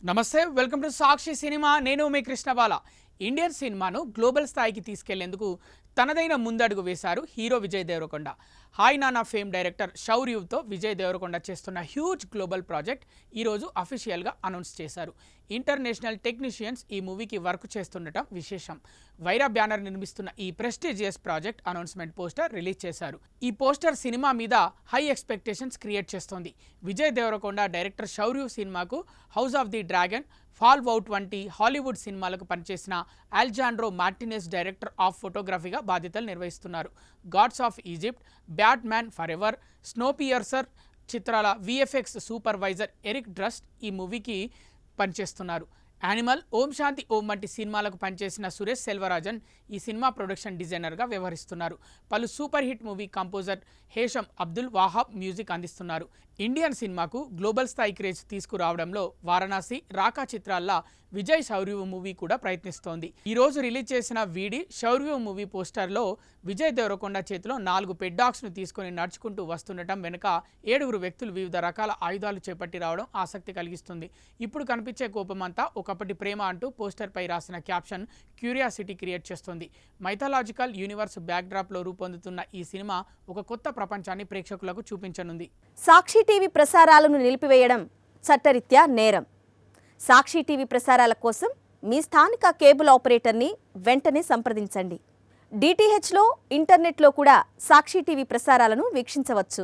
నమస్తే, welcome to Sakshi cinema. నేను మీ కృష్ణబాల. Indian సినిమాను గ్లోబల్ స్థాయికి తీసుకెళ్లేందుకు తనదైన ముందడుగు వేశారు హీరో విజయ్ దేవరకొండ. హాయ్ నానా ఫేమ్ డైరెక్టర్ శౌర్యుతో విజయ్ దేవరకొండ చేస్తున్న హ్యూజ్ గ్లోబల్ ప్రాజెక్ట్ ఈరోజు అఫీషియల్గా అనౌన్స్ చేశారు. ఇంటర్నేషనల్ టెక్నీషియన్స్ ఈ మూవీకి వర్క్ చేస్తుండటం విశేషం. వైరా బ్యానర్ నిర్మిస్తున్న ఈ prestigious project announcement poster release చేశారు. ఈ పోస్టర్ సినిమా మీద హై ఎక్స్పెక్టేషన్స్ క్రియేట్ చేస్తోంది. విజయ్ దేవరకొండ డైరెక్టర్ శౌర్యు సినిమాకు House of the Dragon, Fall Out వంటి హాలీవుడ్ సినిమాలకు పనిచేసిన అలెజాండ్రో మార్టినెస్ డైరెక్టర్ ఆఫ్ ఫోటోగ్రఫీగా బాధ్యతలు నిర్వహిస్తున్నారు. Gods of Egypt, Batman Forever, Snowpiercer చిత్రాల విఎఫ్ఎక్స్ సూపర్వైజర్ ఎరిక్ డ్రస్ట్ ఈ మూవీకి పనిచేస్తున్నారు. యానిమల్, ఓం శాంతి ఓం వంటి సినిమాలకు పనిచేసిన సురేష్ సెల్వరాజన్ ఈ సినిమా ప్రొడక్షన్ డిజైనర్గా వ్యవహరిస్తున్నారు. పలు super hit movie composer Hesham Abdul Wahab music అందిస్తున్నారు. ఇండియన్ సినిమాకు గ్లోబల్ స్థాయి క్రేజ్ తీసుకురావడంలో వారణాసి, రాకా చిత్రాల్లో విజయ్ శౌర్యు మూవీ కూడా ప్రయత్నిస్తోంది. ఈ రోజు రిలీజ్ చేసిన వీడి శౌర్యు మూవీ పోస్టర్లో విజయ్ దేవరకొండ చేతిలో 4 పెట్ డాగ్స్ను తీసుకొని నడుచుకుంటూ వస్తుండటం వెనుక 7 వ్యక్తులు వివిధ రకాల ఆయుధాలు చేపట్టి రావడం ఆసక్తి కలిగిస్తుంది. ఇప్పుడు కనిపించే కోపమంతా ఒకప్పటి ప్రేమ అంటూ పోస్టర్పై రాసిన క్యాప్షన్ క్యూరియాసిటీ క్రియేట్ చేస్తుంది. మైథాలజికల్ యూనివర్స్ బ్యాక్డ్రాప్లో రూపొందుతున్న ఈ సినిమా ఒక కొత్త ప్రపంచాన్ని ప్రేక్షకులకు చూపించనుంది. సాక్షి టీవీ ప్రసారాలను నిలిపివేయడం చట్టరీత్యా నేరం. సాక్షి టీవీ ప్రసారాల కోసం మీ స్థానిక కేబుల్ ఆపరేటర్ని వెంటనే సంప్రదించండి. డిటిహెచ్లో, ఇంటర్నెట్లో కూడా సాక్షి టీవీ ప్రసారాలను వీక్షించవచ్చు.